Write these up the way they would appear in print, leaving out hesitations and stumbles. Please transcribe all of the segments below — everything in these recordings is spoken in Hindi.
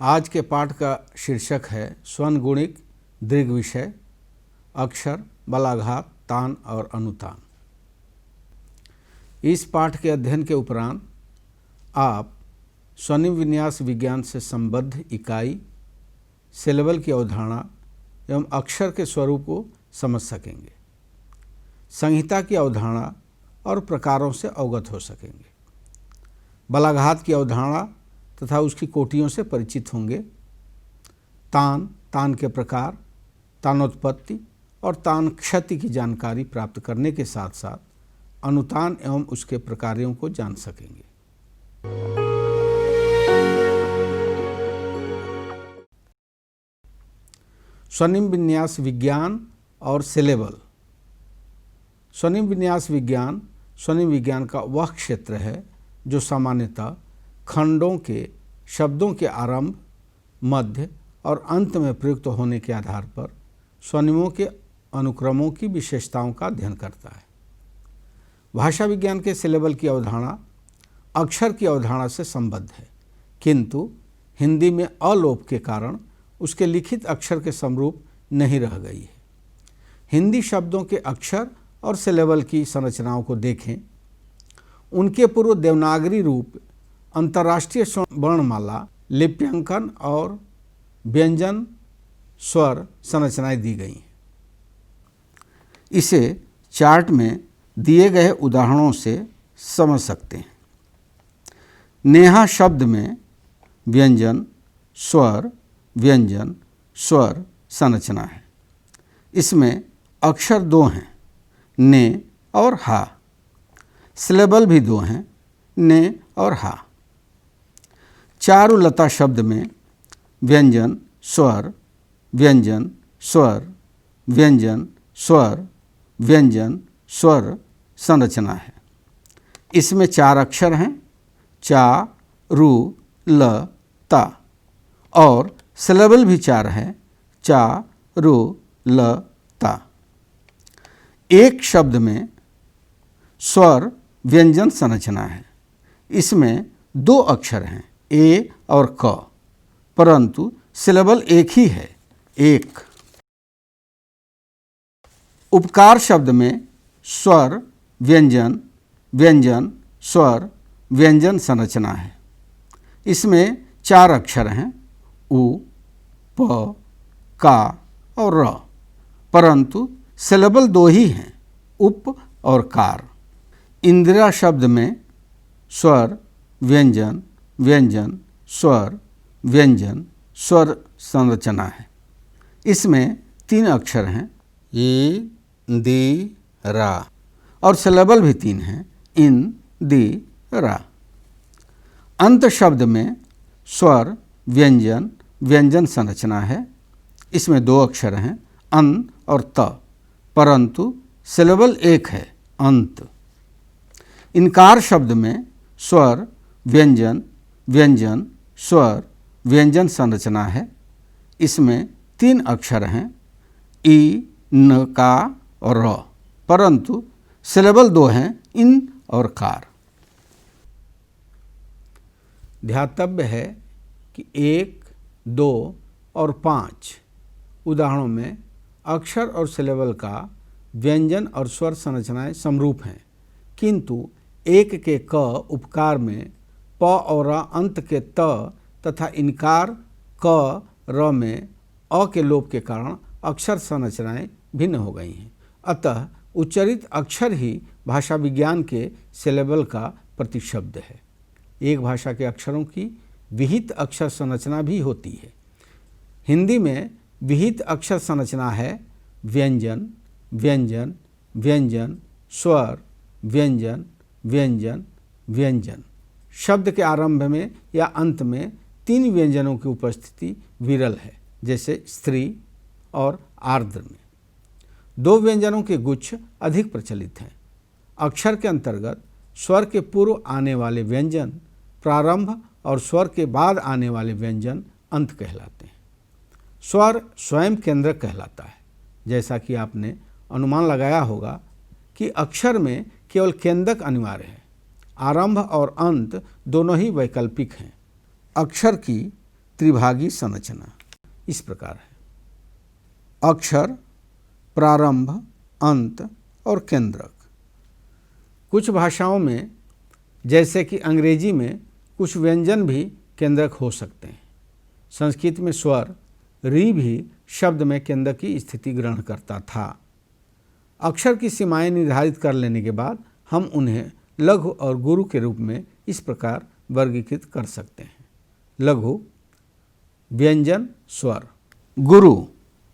आज के पाठ का शीर्षक है स्वनगुणिक दीर्घ विषय, अक्षर, बलाघात, तान और अनुतान। इस पाठ के अध्ययन के उपरांत आप स्वनिम विन्यास विज्ञान से संबद्ध इकाई, सिलेबल की अवधारणा एवं अक्षर के स्वरूप को समझ सकेंगे, संहिता की अवधारणा और प्रकारों से अवगत हो सकेंगे, बलाघात की अवधारणा तथा उसकी कोटियों से परिचित होंगे, तान के प्रकार, तानोत्पत्ति और तान क्षति की जानकारी प्राप्त करने के साथ साथ अनुतान एवं उसके प्रकारों को जान सकेंगे। स्वनिम विन्यास विज्ञान और सिलेबल। स्वनिम विन्यास विज्ञान स्वनिम विज्ञान का वह क्षेत्र है जो सामान्यतः खंडों के शब्दों के आरंभ, मध्य और अंत में प्रयुक्त होने के आधार पर स्वनिमों के अनुक्रमों की विशेषताओं का अध्ययन करता है। भाषा विज्ञान के सिलेबल की अवधारणा अक्षर की अवधारणा से संबद्ध है, किंतु हिंदी में अलोप के कारण उसके लिखित अक्षर के समरूप नहीं रह गई है। हिंदी शब्दों के अक्षर और सिलेबल की संरचनाओं को देखें। उनके पूर्व देवनागरी रूप, अंतर्राष्ट्रीय वर्णमाला, लिप्यंकन और व्यंजन स्वर संरचनाएं दी गई हैं। इसे चार्ट में दिए गए उदाहरणों से समझ सकते हैं। नेहा शब्द में व्यंजन, स्वर, व्यंजन, स्वर संरचना है। इसमें अक्षर दो हैं, ने और हा। सिलेबल भी दो हैं, ने और हा। चारुलता शब्द में व्यंजन, स्वर, व्यंजन, स्वर, व्यंजन, स्वर, व्यंजन, स्वर संरचना है। इसमें चार अक्षर हैं, चा, रू, ल, ता, और सिलेबल भी चार है, चा, रू, ल, ता। एक शब्द में स्वर व्यंजन संरचना है। इसमें दो अक्षर हैं, ए और क, परंतु सिलेबल एक ही है, एक। उपकार शब्द में स्वर, व्यंजन, व्यंजन, स्वर, व्यंजन संरचना है। इसमें चार अक्षर हैं, उ, प, का और र, परंतु सिलेबल दो ही हैं, उप और कार। इंदिरा शब्द में स्वर, व्यंजन, व्यंजन, स्वर, व्यंजन, स्वर संरचना है। इसमें तीन अक्षर हैं, ई, दी, रा, और सिलेबल भी तीन हैं, इन, दी, रा। अंत शब्द में स्वर, व्यंजन, व्यंजन संरचना है। इसमें दो अक्षर हैं, अन और त, परंतु सिलेबल एक है, अंत। इनकार शब्द में स्वर, व्यंजन, व्यंजन, स्वर, व्यंजन संरचना है। इसमें तीन अक्षर हैं, ई, न, का और र, परंतु सिलेबल दो हैं, इन और कार। ध्यातव्य है कि 1, 2 और 5 उदाहरणों में अक्षर और सिलेबल का व्यंजन और स्वर संरचनाएं समरूप हैं, किंतु 1 के क उपकार में प और र अंत के त तथा इनकार क र में अ के लोप के कारण अक्षर संरचनाएं भिन्न हो गई हैं। अतः उच्चरित अक्षर ही भाषा विज्ञान के सिलेबल का प्रतिशब्द है। एक भाषा के अक्षरों की विहित अक्षर संरचना भी होती है। हिंदी में विहित अक्षर संरचना है व्यंजन, व्यंजन, व्यंजन, स्वर, व्यंजन, व्यंजन, व्यंजन। शब्द के आरंभ में या अंत में तीन व्यंजनों की उपस्थिति विरल है, जैसे स्त्री और आर्द्र में। दो व्यंजनों के गुच्छ अधिक प्रचलित हैं। अक्षर के अंतर्गत स्वर के पूर्व आने वाले व्यंजन प्रारंभ और स्वर के बाद आने वाले व्यंजन अंत कहलाते हैं। स्वर स्वयं केंद्रक कहलाता है। जैसा कि आपने अनुमान लगाया होगा कि अक्षर में केवल केंद्रक अनिवार्य है, आरंभ और अंत दोनों ही वैकल्पिक हैं। अक्षर की त्रिभागी संरचना इस प्रकार है। अक्षर, प्रारंभ, अंत और केंद्रक। कुछ भाषाओं में जैसे कि अंग्रेजी में कुछ व्यंजन भी केंद्रक हो सकते हैं। संस्कृत में स्वर री भी शब्द में केंद्रक की स्थिति ग्रहण करता था। अक्षर की सीमाएं निर्धारित कर लेने के बाद हम उन्हें लघु और गुरु के रूप में इस प्रकार वर्गीकृत कर सकते हैं। लघु व्यंजन स्वर, गुरु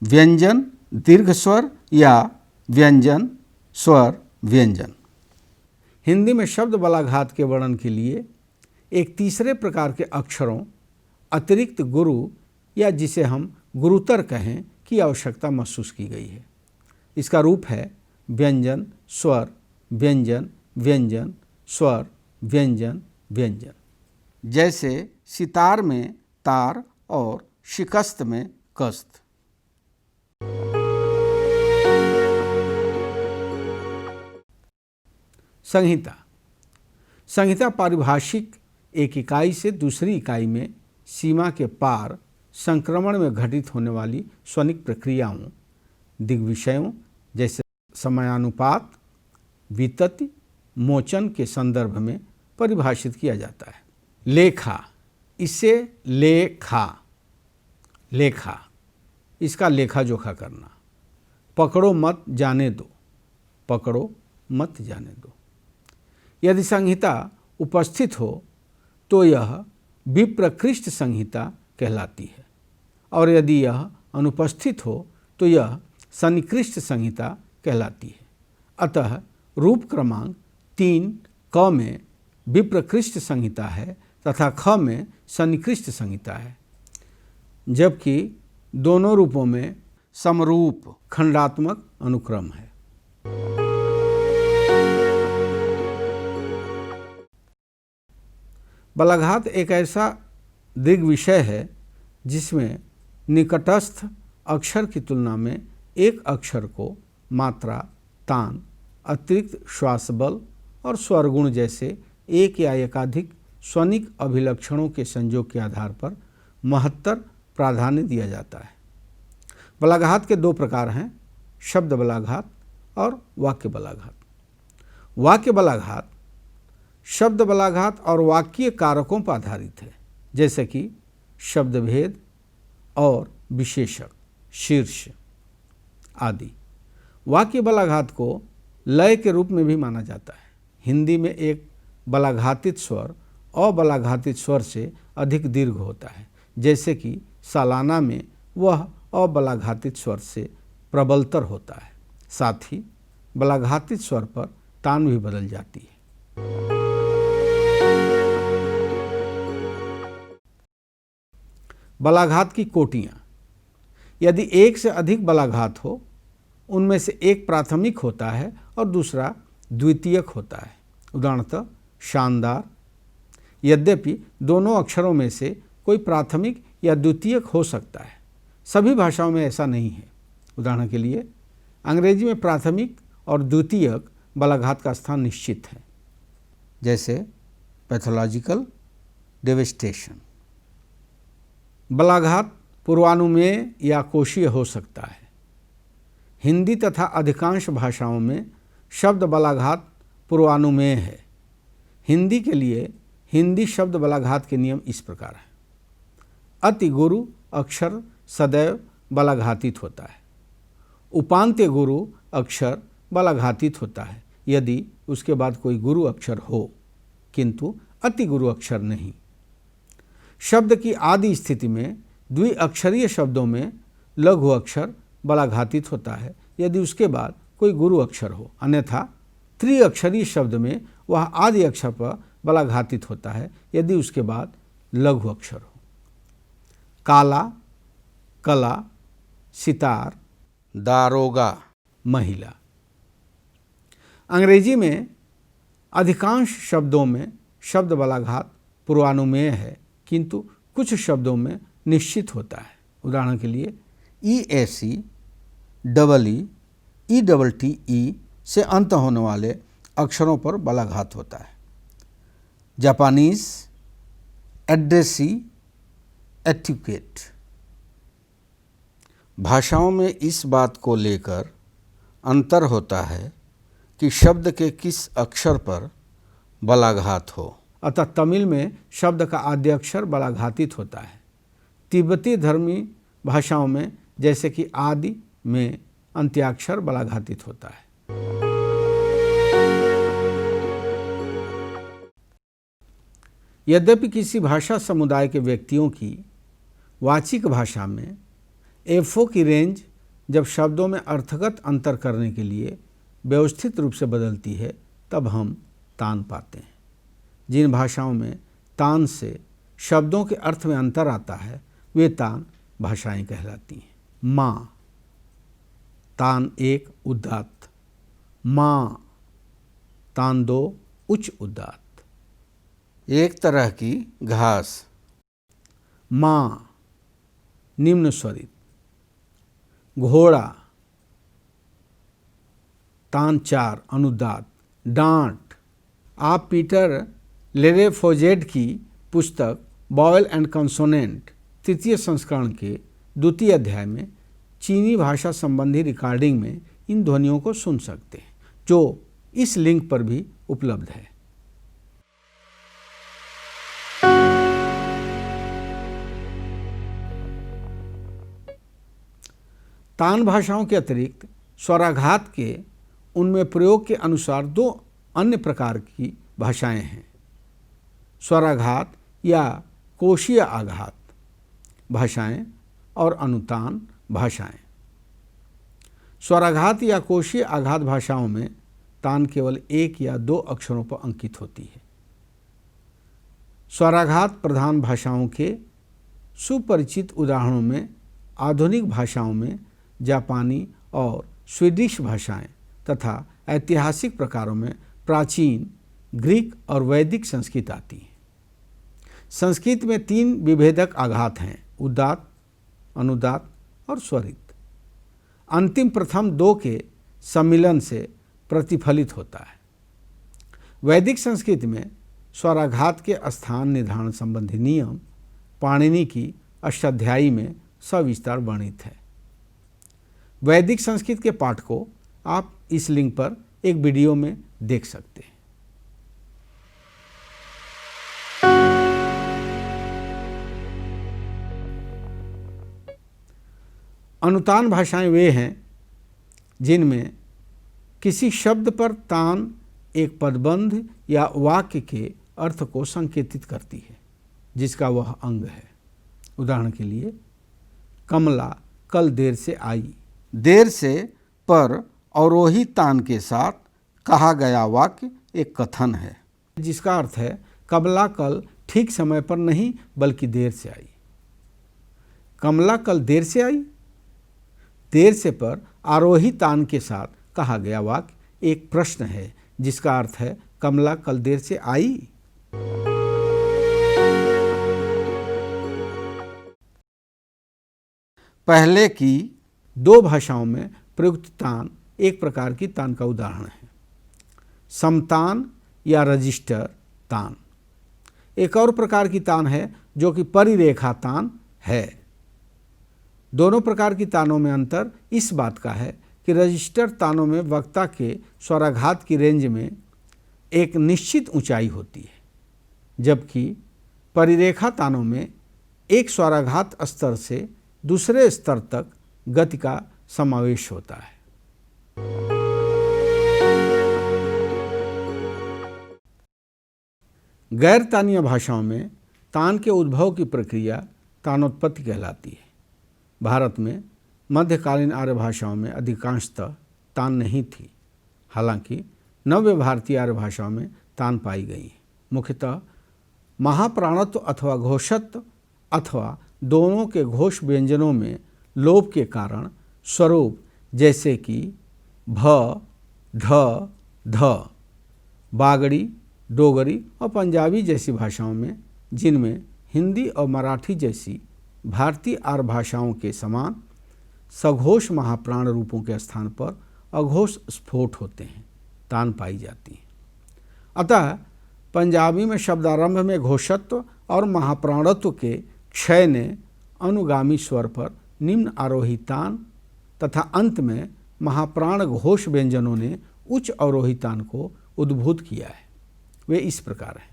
व्यंजन दीर्घ स्वर या व्यंजन स्वर व्यंजन। हिंदी में शब्द बलाघात के वर्णन के लिए एक तीसरे प्रकार के अक्षरों अतिरिक्त गुरु या जिसे हम गुरुतर कहें की आवश्यकता महसूस की गई है। इसका रूप है व्यंजन स्वर व्यंजन व्यंजन स्वर व्यंजन व्यंजन। जैसे सितार में तार और शिकस्त में कस्त। संहिता। संहिता पारिभाषिक एक इकाई से दूसरी इकाई में सीमा के पार संक्रमण में घटित होने वाली स्वनिक प्रक्रियाओं, दिग्विषयों जैसे समयानुपात, वितति, मोचन के संदर्भ में परिभाषित किया जाता है। लेखा, इससे लेखा, लेखा इसका लेखा जोखा करना। पकड़ो मत जाने दो, पकड़ो मत जाने दो। यदि संहिता उपस्थित हो तो यह विप्रकृष्ट संहिता कहलाती है और यदि यह अनुपस्थित हो तो यह सन्निकृष्ट संहिता कहलाती है। अतः रूप क्रमांक 3 क में विप्रकृष्ट संहिता है तथा ख में सन्निकृष्ट संहिता है, जबकि दोनों रूपों में समरूप खंडात्मक अनुक्रम है। बलाघात एक ऐसा दिग्विषय है जिसमें निकटस्थ अक्षर की तुलना में एक अक्षर को मात्रा, तान, अतिरिक्त श्वास बल और स्वरगुण जैसे एक या एकाधिक स्वनिक अभिलक्षणों के संयोग के आधार पर महत्तर प्राधान्य दिया जाता है। बलाघात के 2 प्रकार हैं, शब्द बलाघात और वाक्य बलाघात। वाक्य बलाघात शब्द बलाघात और वाक्य कारकों पर आधारित है, जैसे कि शब्द भेद और विशेषक, शीर्ष आदि। वाक्य बलाघात को लय के रूप में भी माना जाता है। हिंदी में एक बलाघातित स्वर अबलाघातित स्वर से अधिक दीर्घ होता है, जैसे कि सालाना में वह अबलाघातित स्वर से प्रबलतर होता है। साथ ही बलाघातित स्वर पर तान भी बदल जाती है। बलाघात की कोटियाँ। यदि एक से अधिक बलाघात हो, उनमें से एक प्राथमिक होता है और दूसरा द्वितीयक होता है। उदाहरणतः शानदार। यद्यपि दोनों अक्षरों में से कोई प्राथमिक या द्वितीयक हो सकता है, सभी भाषाओं में ऐसा नहीं है। उदाहरण के लिए अंग्रेजी में प्राथमिक और द्वितीयक बलाघात का स्थान निश्चित है, जैसे पैथोलॉजिकल डेविस्टेशन। बलाघात पूर्वानुमेय या कोशीय हो सकता है। हिंदी तथा अधिकांश भाषाओं में शब्द बलाघात पूर्वानुमेय है। हिंदी के लिए हिंदी शब्द बलाघात के नियम इस प्रकार हैं। अति गुरु अक्षर सदैव बलाघातित होता है। उपांत्य गुरु अक्षर बलाघातित होता है यदि उसके बाद कोई गुरु अक्षर हो, किंतु अति गुरु अक्षर नहीं। शब्द की आदि स्थिति में द्विअक्षरीय शब्दों में लघु अक्षर बलाघातित होता है यदि उसके बाद कोई गुरु अक्षर हो, अन्यथा त्रिअक्षरीय शब्द में वह आदि अक्षर पर बलाघातित होता है यदि उसके बाद लघु अक्षर हो। काला, कला, सितार, दारोगा, महिला। अंग्रेजी में अधिकांश शब्दों में शब्द बलाघात पूर्वानुमेय है, किंतु कुछ शब्दों में निश्चित होता है। उदाहरण के लिए EAC, EEE से अंत होने वाले अक्षरों पर बलाघात होता है। Japanese, addressee, etiquette. भाषाओं में इस बात को लेकर अंतर होता है कि शब्द के किस अक्षर पर बलाघात हो। अतः तमिल में शब्द का आद्य अक्षर बलाघातित होता है। तिब्बती धर्मी भाषाओं में जैसे कि आदि में अंत्याक्षर बलाघातित होता है। यद्यपि किसी भाषा समुदाय के व्यक्तियों की वाचिक भाषा में एफओ की रेंज जब शब्दों में अर्थगत अंतर करने के लिए व्यवस्थित रूप से बदलती है तब हम तान पाते हैं। जिन भाषाओं में तान से शब्दों के अर्थ में अंतर आता है वे तान भाषाएं कहलाती हैं। माँ, तान 1 उदात्त, माँ, तान 2 उच्च उदात्त। एक तरह की घास, माँ, निम्न स्वरित। घोड़ा, तान 4 अनुदात्त। डांट। आप पीटर लेरेफोजेड की पुस्तक वॉवेल एंड कंसोनेंट 3 संस्करण के 2 अध्याय में चीनी भाषा संबंधी रिकॉर्डिंग में इन ध्वनियों को सुन सकते हैं, जो इस लिंक पर भी उपलब्ध है। तान भाषाओं के अतिरिक्त स्वराघात के उनमें प्रयोग के अनुसार 2 अन्य प्रकार की भाषाएं हैं। स्वराघात या कोशीय आघात भाषाएं और अनुतान भाषाएं। स्वराघात या कोशीय आघात भाषाओं में तान केवल 1 या 2 अक्षरों पर अंकित होती है। स्वराघात प्रधान भाषाओं के सुपरिचित उदाहरणों में आधुनिक भाषाओं में जापानी और स्वीडिश भाषाएं तथा ऐतिहासिक प्रकारों में प्राचीन ग्रीक और वैदिक संस्कृत आती है। संस्कृत में 3 विभेदक आघात हैं, उदात्त, अनुदात्त और स्वरित। अंतिम प्रथम 2 के सम्मिलन से प्रतिफलित होता है। वैदिक संस्कृत में स्वराघात के स्थान निर्धारण संबंधी नियम पाणिनि की अष्टाध्यायी में सविस्तार वर्णित है। वैदिक संस्कृत के पाठ को आप इस लिंक पर एक वीडियो में देख सकते हैं। अनुतान भाषाएं वे हैं जिनमें किसी शब्द पर तान एक पदबंध या वाक्य के अर्थ को संकेतित करती है जिसका वह अंग है। उदाहरण के लिए, कमला कल देर से आई। देर से पर अवरोही तान के साथ कहा गया वाक्य एक कथन है जिसका अर्थ है कमला कल ठीक समय पर नहीं बल्कि देर से आई। कमला कल देर से आई। देर से पर आरोही तान के साथ कहा गया वाक्य एक प्रश्न है जिसका अर्थ है कमला कल देर से आई। पहले की 2 भाषाओं में प्रयुक्त तान एक प्रकार की तान का उदाहरण है। समतान या रजिस्टर तान एक और प्रकार की तान है जो कि परिरेखा तान है। दोनों प्रकार की तानों में अंतर इस बात का है कि रजिस्टर तानों में वक्ता के स्वराघात की रेंज में एक निश्चित ऊंचाई होती है, जबकि परिरेखा तानों में एक स्वराघात स्तर से दूसरे स्तर तक गति का समावेश होता है। गैर तानीय भाषाओं में तान के उद्भव की प्रक्रिया तानोत्पत्ति कहलाती है। भारत में मध्यकालीन आर्य भाषाओं में अधिकांशतः तान नहीं थी, हालांकि नव्य भारतीय आर्य भाषाओं में तान पाई गई। मुख्यतः महाप्राणत्व अथवा घोषत्व अथवा दोनों के घोष व्यंजनों में लोप के कारण स्वरूप जैसे कि भ, ढ, ध, बागड़ी, डोगरी और पंजाबी जैसी भाषाओं में, जिनमें हिंदी और मराठी जैसी भारतीय आर्य भाषाओं के समान सघोष महाप्राण रूपों के स्थान पर अघोष स्फोट होते हैं, तान पाई जाती है। अतः पंजाबी में शब्दारंभ में घोषत्व और महाप्राणत्व के क्षय ने अनुगामी स्वर पर निम्न आरोही तान तथा अंत में महाप्राण घोष व्यंजनों ने उच्च अवरोही तान को उद्भूत किया है। वे इस प्रकार हैं।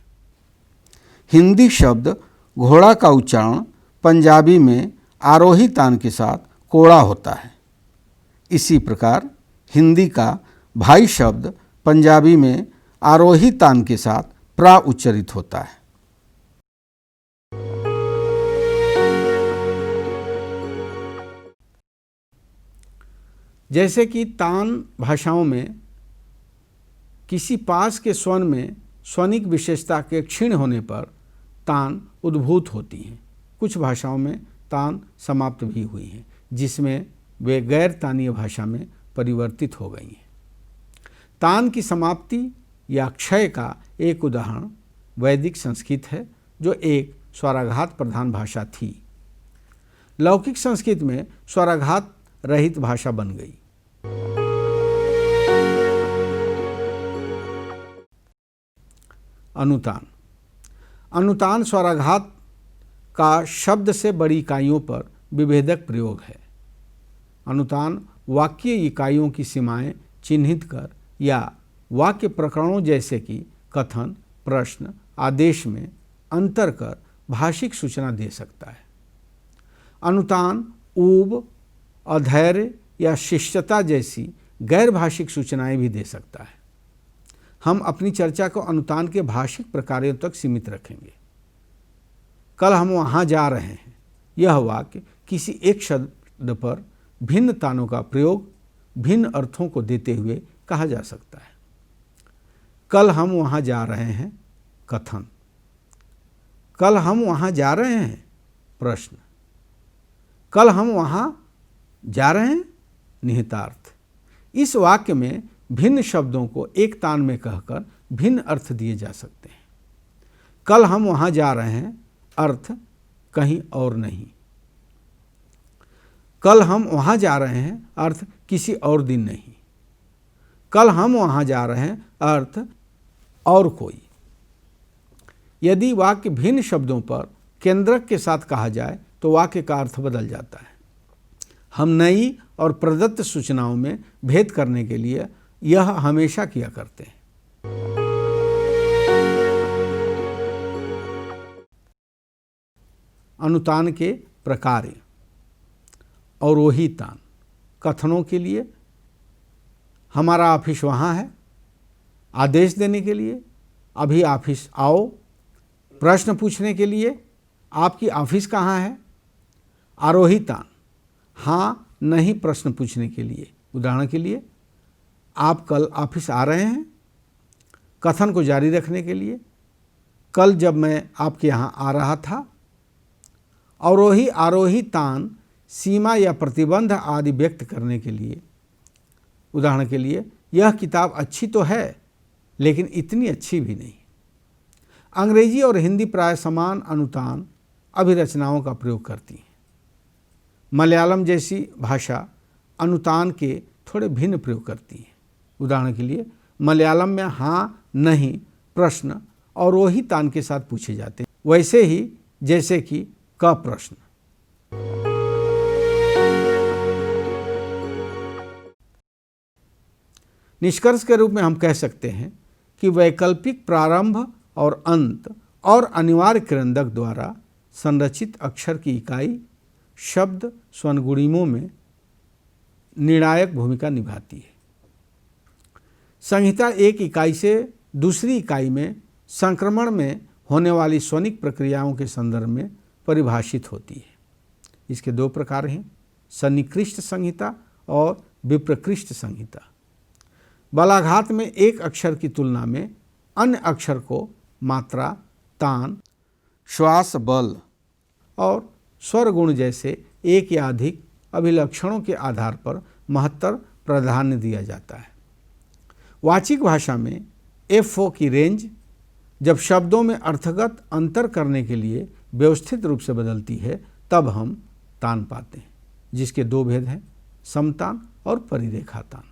हिंदी शब्द घोड़ा का उच्चारण पंजाबी में आरोही तान के साथ कोड़ा होता है। इसी प्रकार हिंदी का भाई शब्द पंजाबी में आरोही तान के साथ प्रा उच्चरित होता है। जैसे कि तान भाषाओं में किसी पास के स्वन में स्वनिक विशेषता के क्षीण होने पर तान उद्भूत होती हैं। कुछ भाषाओं में तान समाप्त भी हुई हैं, जिसमें वे गैर तानीय भाषा में परिवर्तित हो गई हैं। तान की समाप्ति या क्षय का एक उदाहरण वैदिक संस्कृत है, जो एक स्वराघात प्रधान भाषा थी। लौकिक संस्कृत में स्वराघात रहित भाषा बन गई। अनुतान। अनुतान स्वराघात का शब्द से बड़ी इकाइयों पर विभेदक प्रयोग है। अनुतान वाक्य इकाइयों की सीमाएं चिन्हित कर या वाक्य प्रकरणों जैसे कि कथन, प्रश्न, आदेश में अंतर कर भाषिक सूचना दे सकता है। अनुतान ऊब, अधैर्य या शिष्टता जैसी गैर भाषिक सूचनाएं भी दे सकता है। हम अपनी चर्चा को अनुतान के भाषिक प्रकारों तक सीमित रखेंगे। कल हम वहाँ जा रहे हैं। यह वाक्य किसी एक शब्द पर भिन्न तानों का प्रयोग भिन्न अर्थों को देते हुए कहा जा सकता है। कल हम वहाँ जा रहे हैं कथन। कल हम वहाँ जा रहे हैं प्रश्न। कल हम वहाँ जा रहे हैं निहितार्थ। इस वाक्य में भिन्न शब्दों को एक तान में कहकर भिन्न अर्थ दिए जा सकते हैं। कल हम वहाँ जा रहे हैं अर्थ कहीं और नहीं। कल हम वहाँ जा रहे हैं अर्थ किसी और दिन नहीं। कल हम वहाँ जा रहे हैं अर्थ और कोई। यदि वाक्य भिन्न शब्दों पर केंद्रक के साथ कहा जाए तो वाक्य का अर्थ बदल जाता है। हम नई और प्रदत्त सूचनाओं में भेद करने के लिए यह हमेशा किया करते हैं। अनुतान के प्रकार। अवरोही तान कथनों के लिए हमारा ऑफिस वहाँ है। आदेश देने के लिए अभी ऑफिस आओ। प्रश्न पूछने के लिए आपकी ऑफिस कहाँ है। आरोही तान हाँ नहीं प्रश्न पूछने के लिए, उदाहरण के लिए आप कल ऑफिस आ रहे हैं। कथन को जारी रखने के लिए कल जब मैं आपके यहाँ आ रहा था। अवरोही आरोही तान सीमा या प्रतिबंध आदि व्यक्त करने के लिए, उदाहरण के लिए यह किताब अच्छी तो है लेकिन इतनी अच्छी भी नहीं। अंग्रेजी और हिंदी प्राय समान अनुतान अभिरचनाओं का प्रयोग करती हैं। मलयालम जैसी भाषा अनुतान के थोड़े भिन्न प्रयोग करती है। उदाहरण के लिए मलयालम में हाँ नहीं प्रश्न अवरोही तान के साथ पूछे जाते हैं, वैसे ही जैसे कि क प्रश्न। निष्कर्ष के रूप में हम कह सकते हैं कि वैकल्पिक प्रारंभ और अंत और अनिवार्य क्रंदक द्वारा संरचित अक्षर की इकाई शब्द स्वनगुणिमों में निर्णायक भूमिका निभाती है। संहिता एक इकाई से दूसरी इकाई में संक्रमण में होने वाली स्वनिक प्रक्रियाओं के संदर्भ में परिभाषित होती है। इसके दो प्रकार हैं, सन्निकृष्ट संहिता और विप्रकृष्ट संहिता। बलाघात में एक अक्षर की तुलना में अन्य अक्षर को मात्रा, तान, श्वास बल और स्वर गुण जैसे एक या अधिक अभिलक्षणों के आधार पर महत्तर प्राधान्य दिया जाता है। वाचिक भाषा में एफओ की रेंज जब शब्दों में अर्थगत अंतर करने के लिए व्यवस्थित रूप से बदलती है तब हम तान पाते हैं, जिसके दो भेद हैं, समतान और परिरेखा तान।